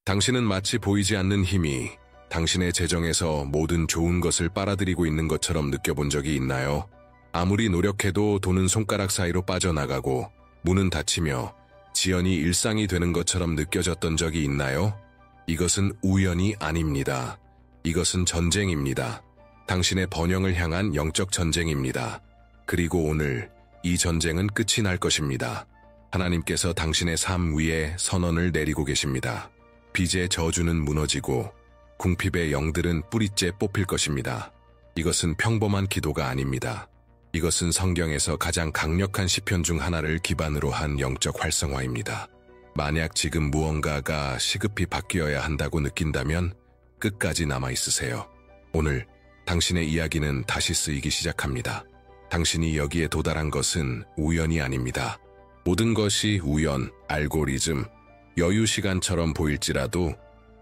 당신은 마치 보이지 않는 힘이 당신의 재정에서 모든 좋은 것을 빨아들이고 있는 것처럼 느껴본 적이 있나요? 아무리 노력해도 돈은 손가락 사이로 빠져나가고 문은 닫히며 지연이 일상이 되는 것처럼 느껴졌던 적이 있나요? 이것은 우연이 아닙니다. 이것은 전쟁입니다. 당신의 번영을 향한 영적 전쟁입니다. 그리고 오늘 이 전쟁은 끝이 날 것입니다. 하나님께서 당신의 삶 위에 선언을 내리고 계십니다. 빚의 저주는 무너지고 궁핍의 영들은 뿌리째 뽑힐 것입니다. 이것은 평범한 기도가 아닙니다. 이것은 성경에서 가장 강력한 시편 중 하나를 기반으로 한 영적 활성화입니다. 만약 지금 무언가가 시급히 바뀌어야 한다고 느낀다면 끝까지 남아있으세요. 오늘 당신의 이야기는 다시 쓰이기 시작합니다. 당신이 여기에 도달한 것은 우연이 아닙니다. 모든 것이 우연, 알고리즘, 여유 시간처럼 보일지라도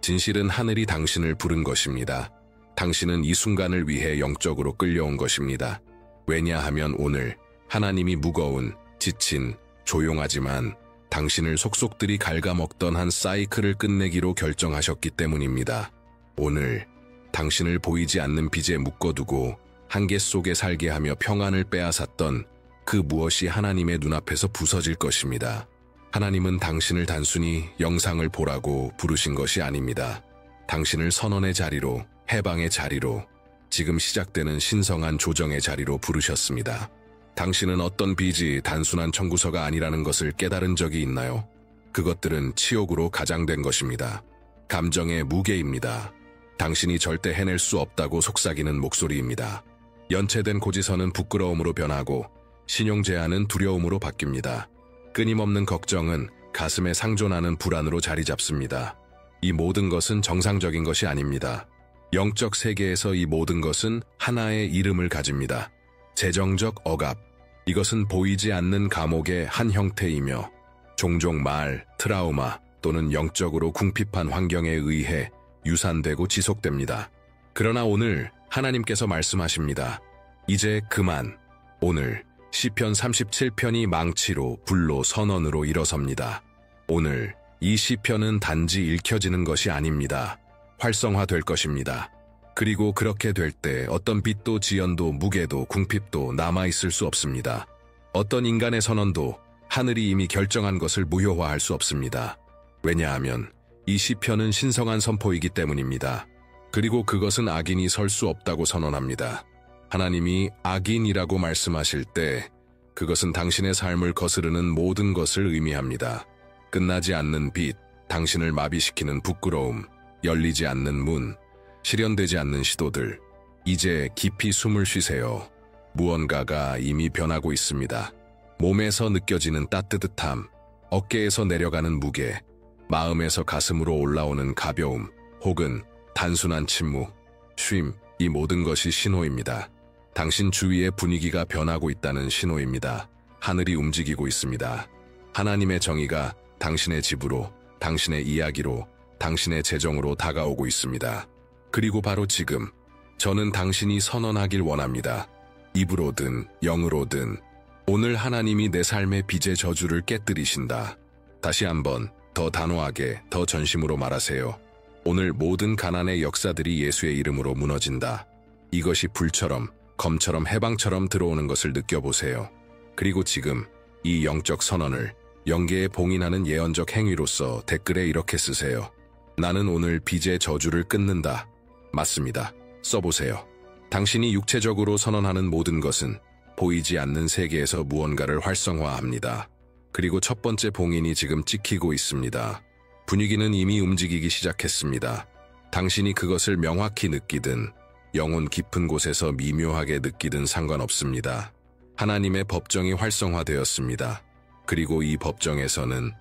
진실은 하늘이 당신을 부른 것입니다. 당신은 이 순간을 위해 영적으로 끌려온 것입니다. 왜냐하면 오늘 하나님이 무거운, 지친, 조용하지만 당신을 속속들이 갉아먹던 한 사이클을 끝내기로 결정하셨기 때문입니다. 오늘 당신을 보이지 않는 빚에 묶어두고 한계 속에 살게 하며 평안을 빼앗았던 그 무엇이 하나님의 눈앞에서 부서질 것입니다. 하나님은 당신을 단순히 영상을 보라고 부르신 것이 아닙니다. 당신을 선언의 자리로, 해방의 자리로, 지금 시작되는 신성한 조정의 자리로 부르셨습니다. 당신은 어떤 빚이 단순한 청구서가 아니라는 것을 깨달은 적이 있나요? 그것들은 치욕으로 가장된 것입니다. 감정의 무게입니다. 당신이 절대 해낼 수 없다고 속삭이는 목소리입니다. 연체된 고지서는 부끄러움으로 변하고 신용 제한은 두려움으로 바뀝니다. 끊임없는 걱정은 가슴에 상존하는 불안으로 자리 잡습니다. 이 모든 것은 정상적인 것이 아닙니다. 영적 세계에서 이 모든 것은 하나의 이름을 가집니다. 재정적 억압. 이것은 보이지 않는 감옥의 한 형태이며 종종 말, 트라우마 또는 영적으로 궁핍한 환경에 의해 유산되고 지속됩니다. 그러나 오늘 하나님께서 말씀하십니다. 이제 그만. 오늘 시편 37편이 망치로, 불로, 선언으로 일어섭니다. 오늘 이 시편은 단지 읽혀지는 것이 아닙니다. 활성화될 것입니다. 그리고 그렇게 될 때 어떤 빚도 지연도 무게도 궁핍도 남아있을 수 없습니다. 어떤 인간의 선언도 하늘이 이미 결정한 것을 무효화할 수 없습니다. 왜냐하면 이 시편은 신성한 선포이기 때문입니다. 그리고 그것은 악인이 설 수 없다고 선언합니다. 하나님이 악인이라고 말씀하실 때 그것은 당신의 삶을 거스르는 모든 것을 의미합니다. 끝나지 않는 빚, 당신을 마비시키는 부끄러움, 열리지 않는 문, 실현되지 않는 시도들. 이제 깊이 숨을 쉬세요. 무언가가 이미 변하고 있습니다. 몸에서 느껴지는 따뜻함, 어깨에서 내려가는 무게, 마음에서 가슴으로 올라오는 가벼움, 혹은 단순한 침묵, 쉼, 이 모든 것이 신호입니다. 당신 주위의 분위기가 변하고 있다는 신호입니다. 하늘이 움직이고 있습니다. 하나님의 정의가 당신의 집으로, 당신의 이야기로, 당신의 재정으로 다가오고 있습니다. 그리고 바로 지금 저는 당신이 선언하길 원합니다. 입으로든 영으로든 오늘 하나님이 내 삶의 빚의 저주를 깨뜨리신다. 다시 한번 더 단호하게, 더 전심으로 말하세요. 오늘 모든 가난의 역사들이 예수의 이름으로 무너진다. 이것이 불처럼, 검처럼, 해방처럼 들어오는 것을 느껴보세요. 그리고 지금 이 영적 선언을 영계에 봉인하는 예언적 행위로서 댓글에 이렇게 쓰세요. 나는 오늘 빚의 저주를 끊는다. 맞습니다. 써보세요. 당신이 육체적으로 선언하는 모든 것은 보이지 않는 세계에서 무언가를 활성화합니다. 그리고 첫 번째 봉인이 지금 찍히고 있습니다. 분위기는 이미 움직이기 시작했습니다. 당신이 그것을 명확히 느끼든 영혼 깊은 곳에서 미묘하게 느끼든 상관없습니다. 하나님의 법정이 활성화되었습니다. 그리고 이 법정에서는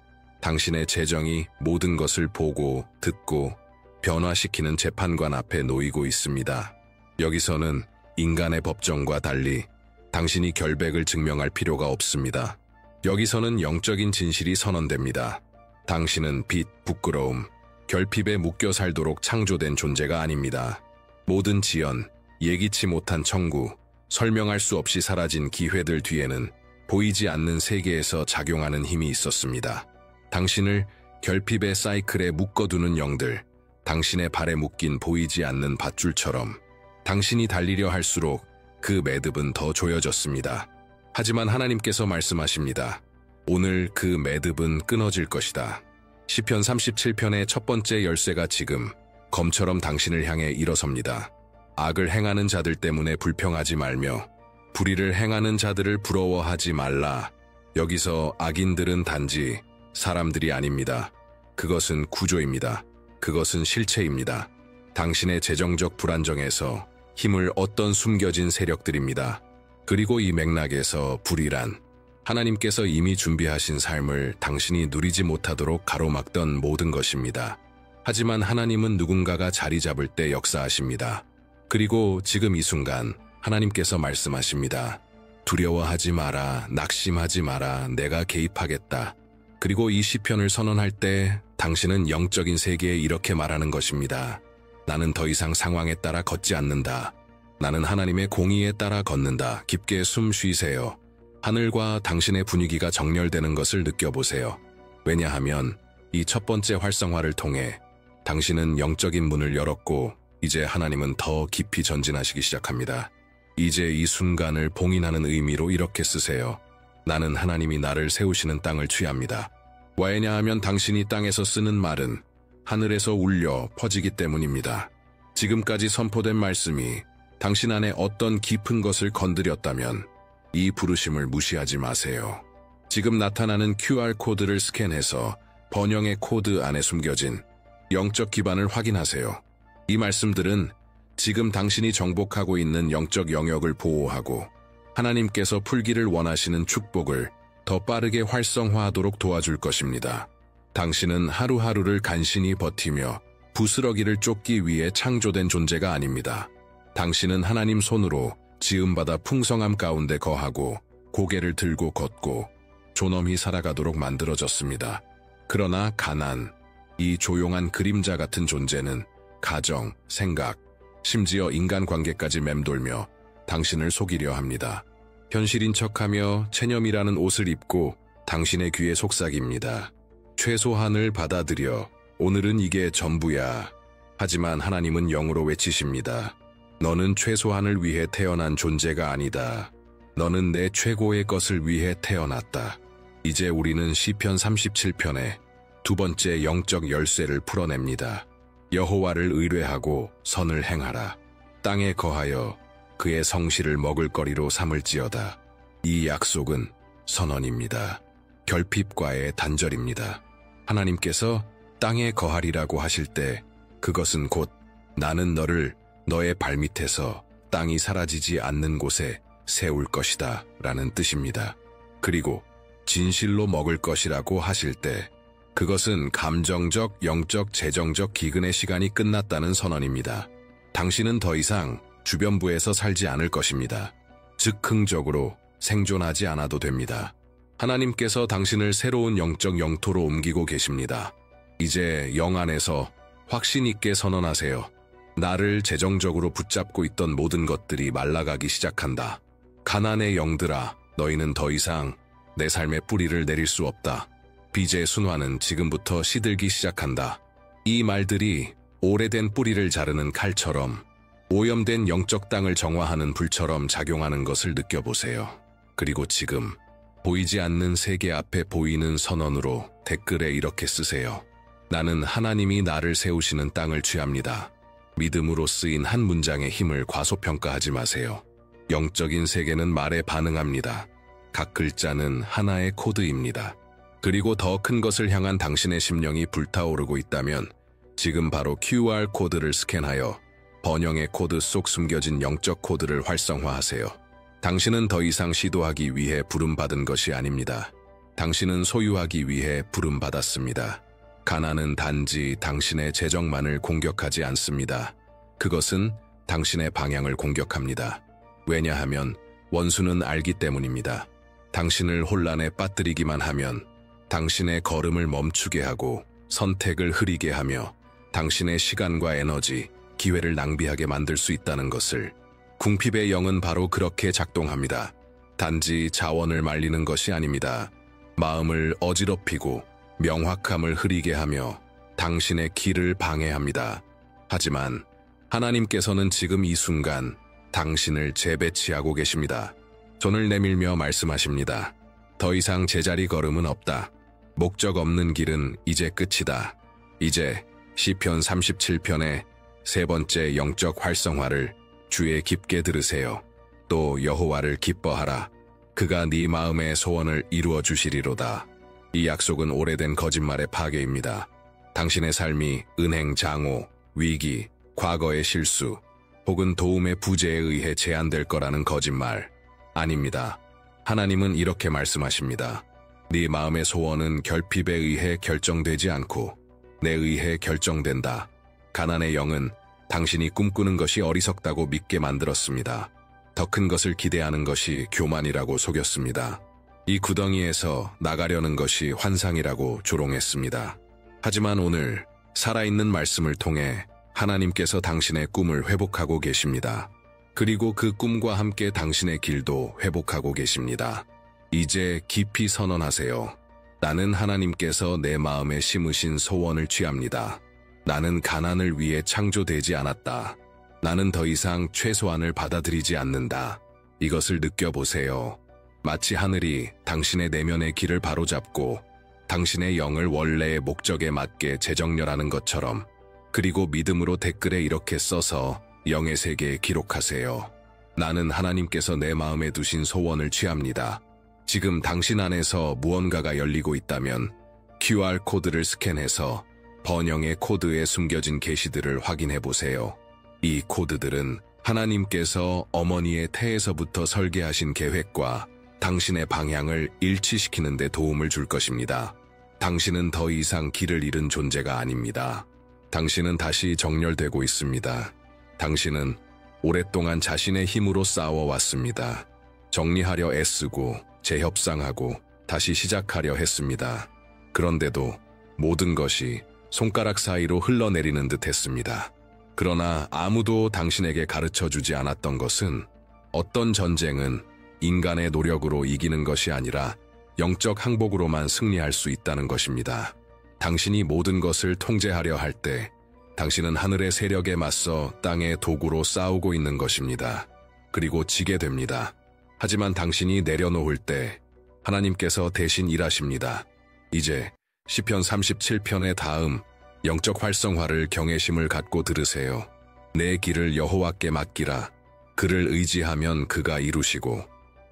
당신의 재정이 모든 것을 보고, 듣고, 변화시키는 재판관 앞에 놓이고 있습니다. 여기서는 인간의 법정과 달리 당신이 결백을 증명할 필요가 없습니다. 여기서는 영적인 진실이 선언됩니다. 당신은 빚, 부끄러움, 결핍에 묶여 살도록 창조된 존재가 아닙니다. 모든 지연, 예기치 못한 청구, 설명할 수 없이 사라진 기회들 뒤에는 보이지 않는 세계에서 작용하는 힘이 있었습니다. 당신을 결핍의 사이클에 묶어두는 영들, 당신의 발에 묶인 보이지 않는 밧줄처럼 당신이 달리려 할수록 그 매듭은 더 조여졌습니다. 하지만 하나님께서 말씀하십니다. 오늘 그 매듭은 끊어질 것이다. 시편 37편의 첫 번째 열쇠가 지금 검처럼 당신을 향해 일어섭니다. 악을 행하는 자들 때문에 불평하지 말며 불의를 행하는 자들을 부러워하지 말라. 여기서 악인들은 단지 사람들이 아닙니다. 그것은 구조입니다. 그것은 실체입니다. 당신의 재정적 불안정에서 힘을 얻던 숨겨진 세력들입니다. 그리고 이 맥락에서 불의란 하나님께서 이미 준비하신 삶을 당신이 누리지 못하도록 가로막던 모든 것입니다. 하지만 하나님은 누군가가 자리 잡을 때 역사하십니다. 그리고 지금 이 순간 하나님께서 말씀하십니다. 두려워하지 마라, 낙심하지 마라, 내가 개입하겠다. 그리고 이 시편을 선언할 때 당신은 영적인 세계에 이렇게 말하는 것입니다. 나는 더 이상 상황에 따라 걷지 않는다. 나는 하나님의 공의에 따라 걷는다. 깊게 숨 쉬세요. 하늘과 당신의 분위기가 정렬되는 것을 느껴보세요. 왜냐하면 이 첫 번째 활성화를 통해 당신은 영적인 문을 열었고 이제 하나님은 더 깊이 전진하시기 시작합니다. 이제 이 순간을 봉인하는 의미로 이렇게 쓰세요. 나는 하나님이 나를 세우시는 땅을 취합니다. 왜냐하면 당신이 땅에서 쓰는 말은 하늘에서 울려 퍼지기 때문입니다. 지금까지 선포된 말씀이 당신 안에 어떤 깊은 것을 건드렸다면 이 부르심을 무시하지 마세요. 지금 나타나는 QR코드를 스캔해서 번영의 코드 안에 숨겨진 영적 기반을 확인하세요. 이 말씀들은 지금 당신이 정복하고 있는 영적 영역을 보호하고 하나님께서 풀기를 원하시는 축복을 더 빠르게 활성화하도록 도와줄 것입니다. 당신은 하루하루를 간신히 버티며 부스러기를 쫓기 위해 창조된 존재가 아닙니다. 당신은 하나님 손으로 지음받아 풍성함 가운데 거하고 고개를 들고 걷고 존엄히 살아가도록 만들어졌습니다. 그러나 가난, 이 조용한 그림자 같은 존재는 가정, 생각, 심지어 인간관계까지 맴돌며 당신을 속이려 합니다. 현실인 척하며 체념이라는 옷을 입고 당신의 귀에 속삭입니다. 최소한을 받아들여. 오늘은 이게 전부야. 하지만 하나님은 영으로 외치십니다. 너는 최소한을 위해 태어난 존재가 아니다. 너는 내 최고의 것을 위해 태어났다. 이제 우리는 시편 37편의 두 번째 영적 열쇠를 풀어냅니다. 여호와를 의뢰하고 선을 행하라. 땅에 거하여 그의 성실을 먹을거리로 삼을지어다. 이 약속은 선언입니다. 결핍과의 단절입니다. 하나님께서 땅에 거하리라고 하실 때 그것은 곧 나는 너를 너의 발밑에서 땅이 사라지지 않는 곳에 세울 것이다 라는 뜻입니다. 그리고 진실로 먹을 것이라고 하실 때 그것은 감정적, 영적, 재정적 기근의 시간이 끝났다는 선언입니다. 당신은 더 이상 주변부에서 살지 않을 것입니다. 즉흥적으로 생존하지 않아도 됩니다. 하나님께서 당신을 새로운 영적 영토로 옮기고 계십니다. 이제 영 안에서 확신 있게 선언하세요. 나를 재정적으로 붙잡고 있던 모든 것들이 말라가기 시작한다. 가난의 영들아, 너희는 더 이상 내 삶에 뿌리를 내릴 수 없다. 빚의 순환은 지금부터 시들기 시작한다. 이 말들이 오래된 뿌리를 자르는 칼처럼 오염된 영적 땅을 정화하는 불처럼 작용하는 것을 느껴보세요. 그리고 지금 보이지 않는 세계 앞에 보이는 선언으로 댓글에 이렇게 쓰세요. 나는 하나님이 나를 세우시는 땅을 취합니다. 믿음으로 쓰인 한 문장의 힘을 과소평가하지 마세요. 영적인 세계는 말에 반응합니다. 각 글자는 하나의 코드입니다. 그리고 더 큰 것을 향한 당신의 심령이 불타오르고 있다면 지금 바로 QR코드를 스캔하여 번영의 코드 속 숨겨진 영적 코드를 활성화하세요. 당신은 더 이상 시도하기 위해 부름받은 것이 아닙니다. 당신은 소유하기 위해 부름받았습니다. 가난은 단지 당신의 재정만을 공격하지 않습니다. 그것은 당신의 방향을 공격합니다. 왜냐하면 원수는 알기 때문입니다. 당신을 혼란에 빠뜨리기만 하면 당신의 걸음을 멈추게 하고 선택을 흐리게 하며 당신의 시간과 에너지, 기회를 낭비하게 만들 수 있다는 것을. 궁핍의 영은 바로 그렇게 작동합니다. 단지 자원을 말리는 것이 아닙니다. 마음을 어지럽히고 명확함을 흐리게 하며 당신의 길을 방해합니다. 하지만 하나님께서는 지금 이 순간 당신을 재배치하고 계십니다. 손을 내밀며 말씀하십니다. 더 이상 제자리 걸음은 없다. 목적 없는 길은 이제 끝이다. 이제 시편 37편의 세 번째 영적 활성화를 주의 깊게 들으세요. 또 여호와를 기뻐하라. 그가 네 마음의 소원을 이루어 주시리로다. 이 약속은 오래된 거짓말의 파괴입니다. 당신의 삶이 은행 장오, 위기, 과거의 실수, 혹은 도움의 부재에 의해 제한될 거라는 거짓말 아닙니다. 하나님은 이렇게 말씀하십니다. 네 마음의 소원은 결핍에 의해 결정되지 않고 내 의해 결정된다. 가난의 영은 당신이 꿈꾸는 것이 어리석다고 믿게 만들었습니다. 더 큰 것을 기대하는 것이 교만이라고 속였습니다. 이 구덩이에서 나가려는 것이 환상이라고 조롱했습니다. 하지만 오늘 살아있는 말씀을 통해 하나님께서 당신의 꿈을 회복하고 계십니다. 그리고 그 꿈과 함께 당신의 길도 회복하고 계십니다. 이제 깊이 선언하세요. 나는 하나님께서 내 마음에 심으신 소원을 취합니다. 나는 가난을 위해 창조되지 않았다. 나는 더 이상 최소한을 받아들이지 않는다. 이것을 느껴보세요. 마치 하늘이 당신의 내면의 길을 바로잡고 당신의 영을 원래의 목적에 맞게 재정렬하는 것처럼, 그리고 믿음으로 댓글에 이렇게 써서 영의 세계에 기록하세요. 나는 하나님께서 내 마음에 두신 소원을 취합니다. 지금 당신 안에서 무언가가 열리고 있다면 QR코드를 스캔해서 번영의 코드에 숨겨진 계시들을 확인해 보세요. 이 코드들은 하나님께서 어머니의 태에서부터 설계하신 계획과 당신의 방향을 일치시키는 데 도움을 줄 것입니다. 당신은 더 이상 길을 잃은 존재가 아닙니다. 당신은 다시 정렬되고 있습니다. 당신은 오랫동안 자신의 힘으로 싸워왔습니다. 정리하려 애쓰고 재협상하고 다시 시작하려 했습니다. 그런데도 모든 것이 손가락 사이로 흘러내리는 듯 했습니다. 그러나 아무도 당신에게 가르쳐주지 않았던 것은 어떤 전쟁은 인간의 노력으로 이기는 것이 아니라 영적 항복으로만 승리할 수 있다는 것입니다. 당신이 모든 것을 통제하려 할 때 당신은 하늘의 세력에 맞서 땅의 도구로 싸우고 있는 것입니다. 그리고 지게 됩니다. 하지만 당신이 내려놓을 때 하나님께서 대신 일하십니다. 이제 시편 37편의 다음 영적 활성화를 경외심을 갖고 들으세요. 내 길을 여호와께 맡기라. 그를 의지하면 그가 이루시고.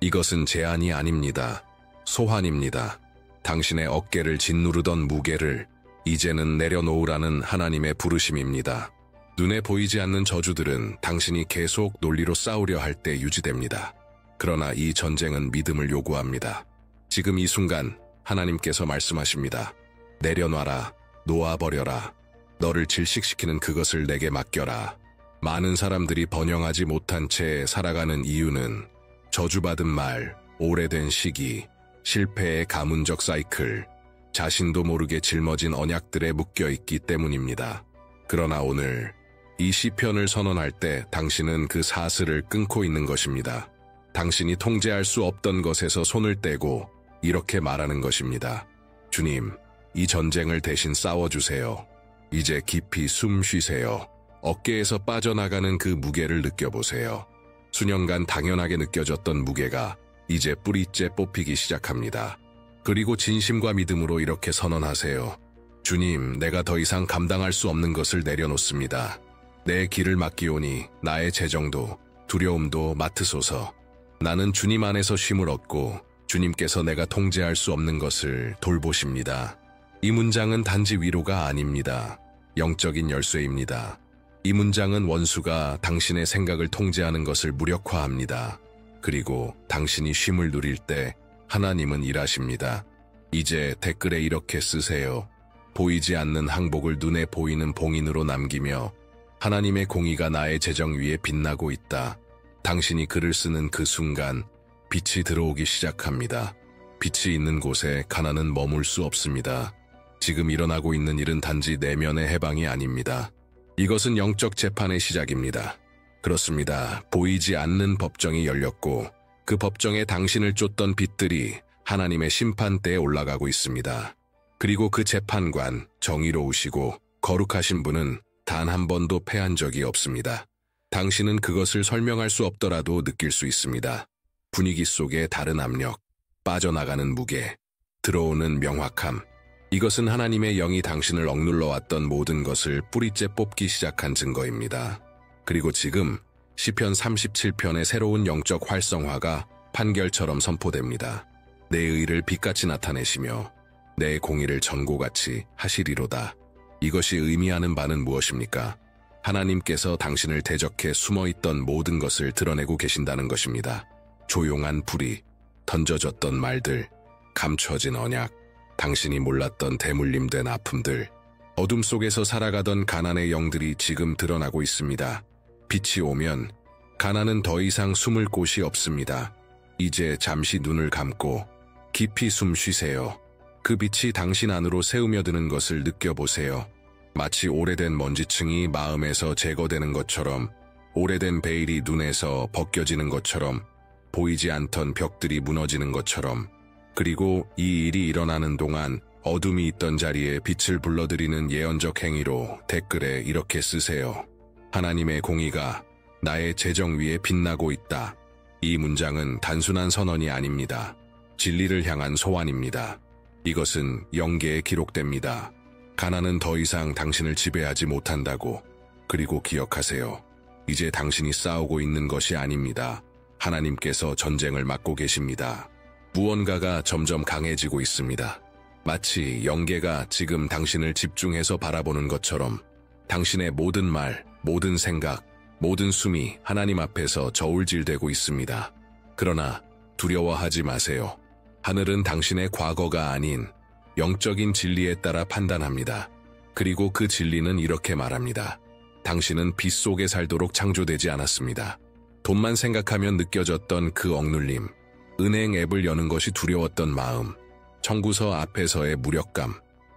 이것은 제한이 아닙니다. 소환입니다. 당신의 어깨를 짓누르던 무게를 이제는 내려놓으라는 하나님의 부르심입니다. 눈에 보이지 않는 저주들은 당신이 계속 논리로 싸우려 할 때 유지됩니다. 그러나 이 전쟁은 믿음을 요구합니다. 지금 이 순간 하나님께서 말씀하십니다. 내려놔라. 놓아버려라. 너를 질식시키는 그것을 내게 맡겨라. 많은 사람들이 번영하지 못한 채 살아가는 이유는 저주받은 말, 오래된 시기, 실패의 가문적 사이클, 자신도 모르게 짊어진 언약들에 묶여있기 때문입니다. 그러나 오늘 이 시편을 선언할 때 당신은 그 사슬을 끊고 있는 것입니다. 당신이 통제할 수 없던 것에서 손을 떼고 이렇게 말하는 것입니다. 주님, 이 전쟁을 대신 싸워주세요. 이제 깊이 숨 쉬세요. 어깨에서 빠져나가는 그 무게를 느껴보세요. 수년간 당연하게 느껴졌던 무게가 이제 뿌리째 뽑히기 시작합니다. 그리고 진심과 믿음으로 이렇게 선언하세요. 주님, 내가 더 이상 감당할 수 없는 것을 내려놓습니다. 내 길을 맡기오니 나의 재정도 두려움도 맡으소서. 나는 주님 안에서 쉼을 얻고 주님께서 내가 통제할 수 없는 것을 돌보십니다. 이 문장은 단지 위로가 아닙니다. 영적인 열쇠입니다. 이 문장은 원수가 당신의 생각을 통제하는 것을 무력화합니다. 그리고 당신이 쉼을 누릴 때 하나님은 일하십니다. 이제 댓글에 이렇게 쓰세요. 보이지 않는 항복을 눈에 보이는 봉인으로 남기며 하나님의 공의가 나의 재정 위에 빛나고 있다. 당신이 글을 쓰는 그 순간 빛이 들어오기 시작합니다. 빛이 있는 곳에 가난은 머물 수 없습니다. 지금 일어나고 있는 일은 단지 내면의 해방이 아닙니다. 이것은 영적 재판의 시작입니다. 그렇습니다. 보이지 않는 법정이 열렸고 그 법정에 당신을 쫓던 빛들이 하나님의 심판대에 올라가고 있습니다. 그리고 그 재판관, 정의로우시고 거룩하신 분은 단 한 번도 패한 적이 없습니다. 당신은 그것을 설명할 수 없더라도 느낄 수 있습니다. 분위기 속의 다른 압력, 빠져나가는 무게, 들어오는 명확함. 이것은 하나님의 영이 당신을 억눌러왔던 모든 것을 뿌리째 뽑기 시작한 증거입니다. 그리고 지금 시편 37편의 새로운 영적 활성화가 판결처럼 선포됩니다. 내 의를 빛같이 나타내시며 내 공의를 전고같이 하시리로다. 이것이 의미하는 바는 무엇입니까? 하나님께서 당신을 대적해 숨어있던 모든 것을 드러내고 계신다는 것입니다. 조용한 불이, 던져졌던 말들, 감춰진 언약, 당신이 몰랐던 대물림된 아픔들, 어둠 속에서 살아가던 가난의 영들이 지금 드러나고 있습니다. 빛이 오면 가난은 더 이상 숨을 곳이 없습니다. 이제 잠시 눈을 감고 깊이 숨 쉬세요. 그 빛이 당신 안으로 새우며드는 것을 느껴보세요. 마치 오래된 먼지층이 마음에서 제거되는 것처럼, 오래된 베일이 눈에서 벗겨지는 것처럼, 보이지 않던 벽들이 무너지는 것처럼. 그리고 이 일이 일어나는 동안 어둠이 있던 자리에 빛을 불러들이는 예언적 행위로 댓글에 이렇게 쓰세요. 하나님의 공의가 나의 재정 위에 빛나고 있다. 이 문장은 단순한 선언이 아닙니다. 진리를 향한 소환입니다. 이것은 영계에 기록됩니다. 가난은 더 이상 당신을 지배하지 못한다고. 그리고 기억하세요. 이제 당신이 싸우고 있는 것이 아닙니다. 하나님께서 전쟁을 맡고 계십니다. 무언가가 점점 강해지고 있습니다. 마치 영계가 지금 당신을 집중해서 바라보는 것처럼 당신의 모든 말, 모든 생각, 모든 숨이 하나님 앞에서 저울질되고 있습니다. 그러나 두려워하지 마세요. 하늘은 당신의 과거가 아닌 영적인 진리에 따라 판단합니다. 그리고 그 진리는 이렇게 말합니다. 당신은 빛 속에 살도록 창조되지 않았습니다. 돈만 생각하면 느껴졌던 그 억눌림, 은행 앱을 여는 것이 두려웠던 마음, 청구서 앞에서의 무력감,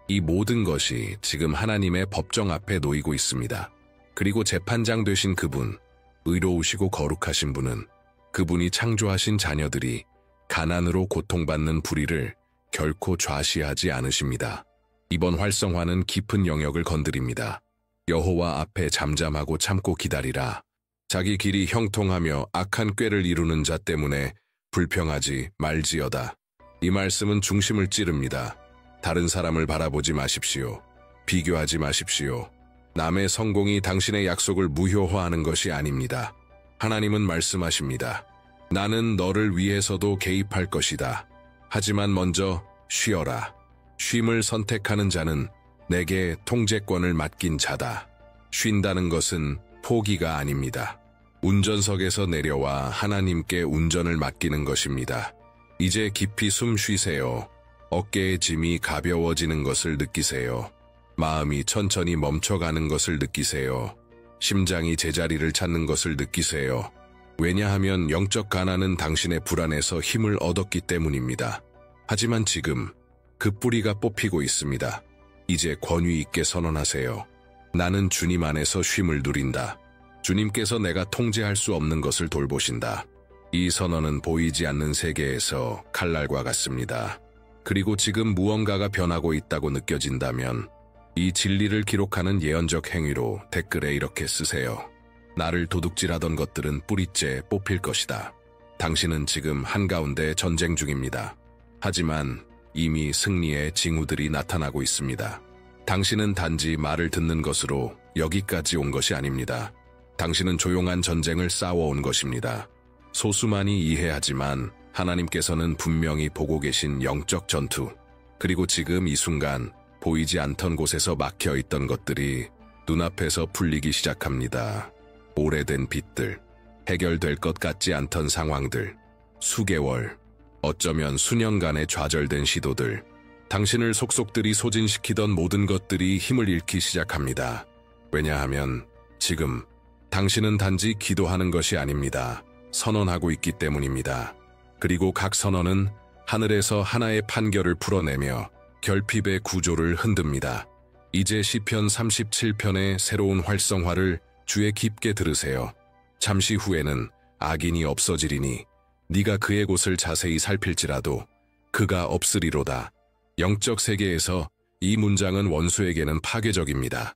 이 모든 것이 지금 하나님의 법정 앞에 놓이고 있습니다. 그리고 재판장 되신 그분, 의로우시고 거룩하신 분은 그분이 창조하신 자녀들이 가난으로 고통받는 불의를 결코 좌시하지 않으십니다. 이번 활성화는 깊은 영역을 건드립니다. 여호와 앞에 잠잠하고 참고 기다리라. 자기 길이 형통하며 악한 꾀를 이루는 자 때문에 불평하지 말지어다. 이 말씀은 중심을 찌릅니다. 다른 사람을 바라보지 마십시오. 비교하지 마십시오. 남의 성공이 당신의 약속을 무효화하는 것이 아닙니다. 하나님은 말씀하십니다. 나는 너를 위해서도 개입할 것이다. 하지만 먼저 쉬어라. 쉼을 선택하는 자는 내게 통제권을 맡긴 자다. 쉰다는 것은 포기가 아닙니다. 운전석에서 내려와 하나님께 운전을 맡기는 것입니다. 이제 깊이 숨 쉬세요. 어깨의 짐이 가벼워지는 것을 느끼세요. 마음이 천천히 멈춰가는 것을 느끼세요. 심장이 제자리를 찾는 것을 느끼세요. 왜냐하면 영적 가난은 당신의 불안에서 힘을 얻었기 때문입니다. 하지만 지금 그 뿌리가 뽑히고 있습니다. 이제 권위 있게 선언하세요. 나는 주님 안에서 쉼을 누린다. 주님께서 내가 통제할 수 없는 것을 돌보신다. 이 선언은 보이지 않는 세계에서 칼날과 같습니다. 그리고 지금 무언가가 변하고 있다고 느껴진다면 이 진리를 기록하는 예언적 행위로 댓글에 이렇게 쓰세요. 나를 도둑질하던 것들은 뿌리째 뽑힐 것이다. 당신은 지금 한가운데 전쟁 중입니다. 하지만 이미 승리의 징후들이 나타나고 있습니다. 당신은 단지 말을 듣는 것으로 여기까지 온 것이 아닙니다. 당신은 조용한 전쟁을 싸워온 것입니다. 소수만이 이해하지만 하나님께서는 분명히 보고 계신 영적 전투, 그리고 지금 이 순간 보이지 않던 곳에서 막혀있던 것들이 눈앞에서 풀리기 시작합니다. 오래된 빚들, 해결될 것 같지 않던 상황들, 수개월, 어쩌면 수년간의 좌절된 시도들, 당신을 속속들이 소진시키던 모든 것들이 힘을 잃기 시작합니다. 왜냐하면 지금 당신은 단지 기도하는 것이 아닙니다. 선언하고 있기 때문입니다. 그리고 각 선언은 하늘에서 하나의 판결을 풀어내며 결핍의 구조를 흔듭니다. 이제 시편 37편의 새로운 활성화를 주에 깊게 들으세요. 잠시 후에는 악인이 없어지리니 네가 그의 곳을 자세히 살필지라도 그가 없으리로다. 영적 세계에서 이 문장은 원수에게는 파괴적입니다.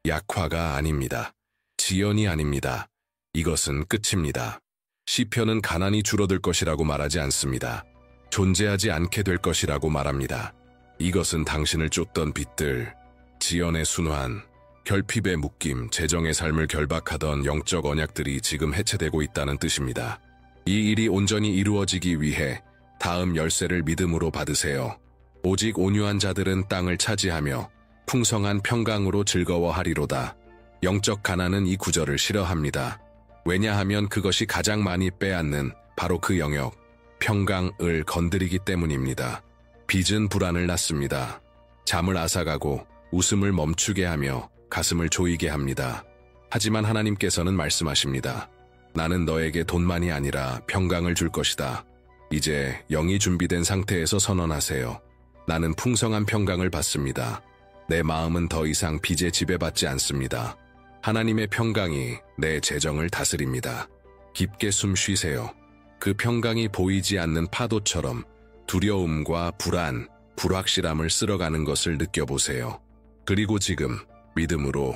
약화가 아닙니다. 지연이 아닙니다. 이것은 끝입니다. 시편은 가난이 줄어들 것이라고 말하지 않습니다. 존재하지 않게 될 것이라고 말합니다. 이것은 당신을 쫓던 빛들, 지연의 순환, 결핍의 묶임, 재정의 삶을 결박하던 영적 언약들이 지금 해체되고 있다는 뜻입니다. 이 일이 온전히 이루어지기 위해 다음 열쇠를 믿음으로 받으세요. 오직 온유한 자들은 땅을 차지하며 풍성한 평강으로 즐거워하리로다. 영적 가난은 이 구절을 싫어합니다. 왜냐하면 그것이 가장 많이 빼앗는 바로 그 영역, 평강을 건드리기 때문입니다. 빚은 불안을 낳습니다. 잠을 앗아가고 웃음을 멈추게 하며 가슴을 조이게 합니다. 하지만 하나님께서는 말씀하십니다. 나는 너에게 돈만이 아니라 평강을 줄 것이다. 이제 영이 준비된 상태에서 선언하세요. 나는 풍성한 평강을 받습니다. 내 마음은 더 이상 빚에 지배받지 않습니다. 하나님의 평강이 내 재정을 다스립니다. 깊게 숨 쉬세요. 그 평강이 보이지 않는 파도처럼 두려움과 불안, 불확실함을 쓸어가는 것을 느껴보세요. 그리고 지금 믿음으로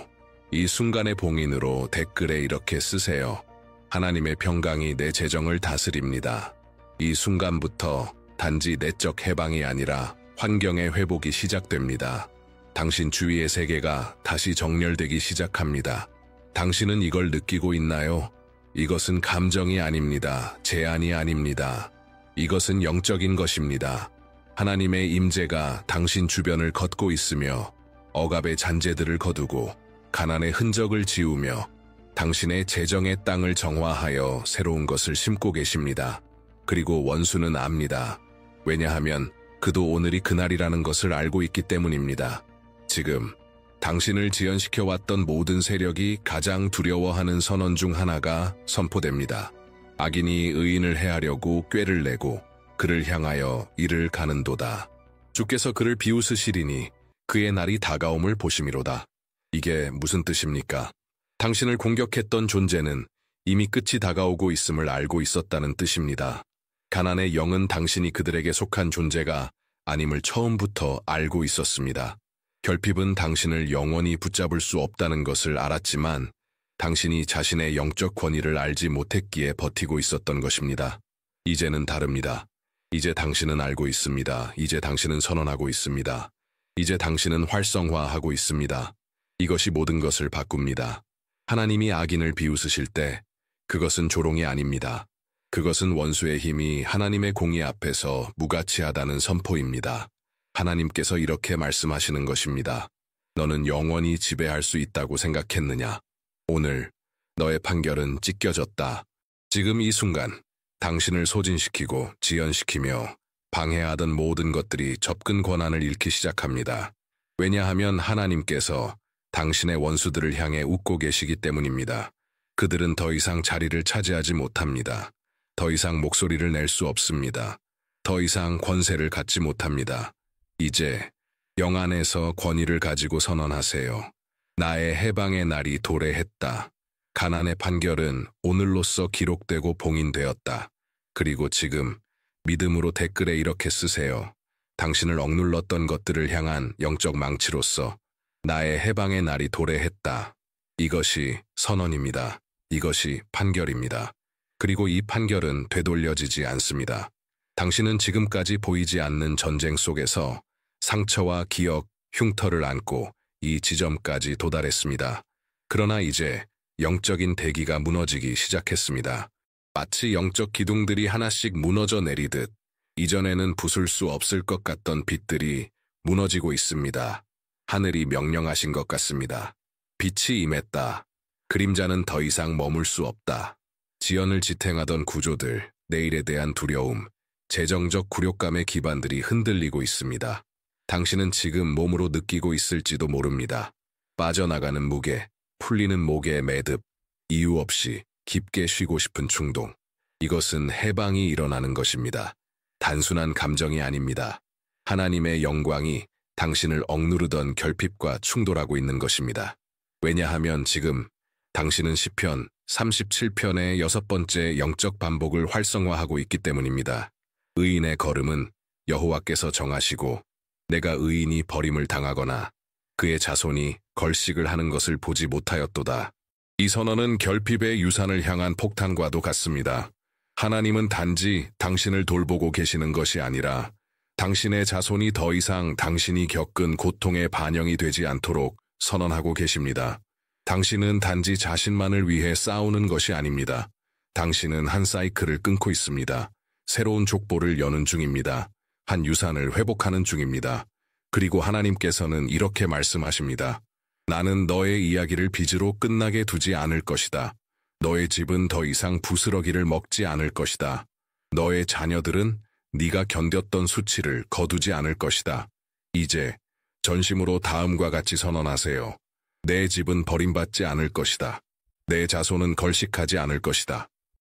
이 순간의 봉인으로 댓글에 이렇게 쓰세요. 하나님의 평강이 내 재정을 다스립니다. 이 순간부터 단지 내적 해방이 아니라 환경의 회복이 시작됩니다. 당신 주위의 세계가 다시 정렬되기 시작합니다. 당신은 이걸 느끼고 있나요? 이것은 감정이 아닙니다. 제한이 아닙니다. 이것은 영적인 것입니다. 하나님의 임재가 당신 주변을 걷고 있으며 억압의 잔재들을 거두고 가난의 흔적을 지우며 당신의 재정의 땅을 정화하여 새로운 것을 심고 계십니다. 그리고 원수는 압니다. 왜냐하면 그도 오늘이 그날이라는 것을 알고 있기 때문입니다. 지금 당신을 지연시켜왔던 모든 세력이 가장 두려워하는 선언 중 하나가 선포됩니다. 악인이 의인을 해하려고 꾀를 내고 그를 향하여 이를 가는도다. 주께서 그를 비웃으시리니 그의 날이 다가옴을 보심이로다. 이게 무슨 뜻입니까? 당신을 공격했던 존재는 이미 끝이 다가오고 있음을 알고 있었다는 뜻입니다. 가난의 영은 당신이 그들에게 속한 존재가 아님을 처음부터 알고 있었습니다. 결핍은 당신을 영원히 붙잡을 수 없다는 것을 알았지만 당신이 자신의 영적 권위를 알지 못했기에 버티고 있었던 것입니다. 이제는 다릅니다. 이제 당신은 알고 있습니다. 이제 당신은 선언하고 있습니다. 이제 당신은 활성화하고 있습니다. 이것이 모든 것을 바꿉니다. 하나님이 악인을 비웃으실 때 그것은 조롱이 아닙니다. 그것은 원수의 힘이 하나님의 공의 앞에서 무가치하다는 선포입니다. 하나님께서 이렇게 말씀하시는 것입니다. 너는 영원히 지배할 수 있다고 생각했느냐? 오늘 너의 판결은 찢겨졌다. 지금 이 순간 당신을 소진시키고 지연시키며 방해하던 모든 것들이 접근 권한을 잃기 시작합니다. 왜냐하면 하나님께서 당신의 원수들을 향해 웃고 계시기 때문입니다. 그들은 더 이상 자리를 차지하지 못합니다. 더 이상 목소리를 낼 수 없습니다. 더 이상 권세를 갖지 못합니다. 이제 영 안에서 권위를 가지고 선언하세요. 나의 해방의 날이 도래했다. 가난의 판결은 오늘로써 기록되고 봉인되었다. 그리고 지금 믿음으로 댓글에 이렇게 쓰세요. 당신을 억눌렀던 것들을 향한 영적 망치로서 나의 해방의 날이 도래했다. 이것이 선언입니다. 이것이 판결입니다. 그리고 이 판결은 되돌려지지 않습니다. 당신은 지금까지 보이지 않는 전쟁 속에서 상처와 기억, 흉터를 안고 이 지점까지 도달했습니다. 그러나 이제 영적인 대기가 무너지기 시작했습니다. 마치 영적 기둥들이 하나씩 무너져 내리듯 이전에는 부술 수 없을 것 같던 빛들이 무너지고 있습니다. 하늘이 명령하신 것 같습니다. 빛이 임했다. 그림자는 더 이상 머물 수 없다. 지연을 지탱하던 구조들, 내일에 대한 두려움, 재정적 굴욕감의 기반들이 흔들리고 있습니다. 당신은 지금 몸으로 느끼고 있을지도 모릅니다. 빠져나가는 무게, 풀리는 목의 매듭, 이유 없이 깊게 쉬고 싶은 충동. 이것은 해방이 일어나는 것입니다. 단순한 감정이 아닙니다. 하나님의 영광이 당신을 억누르던 결핍과 충돌하고 있는 것입니다. 왜냐하면 지금 당신은 시편 37편의 6번째 영적 반복을 활성화하고 있기 때문입니다. 의인의 걸음은 여호와께서 정하시고 내가 의인이 버림을 당하거나 그의 자손이 걸식을 하는 것을 보지 못하였도다. 이 선언은 결핍의 유산을 향한 폭탄과도 같습니다. 하나님은 단지 당신을 돌보고 계시는 것이 아니라 당신의 자손이 더 이상 당신이 겪은 고통의 반영이 되지 않도록 선언하고 계십니다. 당신은 단지 자신만을 위해 싸우는 것이 아닙니다. 당신은 한 사이클을 끊고 있습니다. 새로운 족보를 여는 중입니다. 한 유산을 회복하는 중입니다. 그리고 하나님께서는 이렇게 말씀하십니다. 나는 너의 이야기를 빚으로 끝나게 두지 않을 것이다. 너의 집은 더 이상 부스러기를 먹지 않을 것이다. 너의 자녀들은 네가 견뎠던 수치를 거두지 않을 것이다. 이제 전심으로 다음과 같이 선언하세요. 내 집은 버림받지 않을 것이다. 내 자손은 걸식하지 않을 것이다.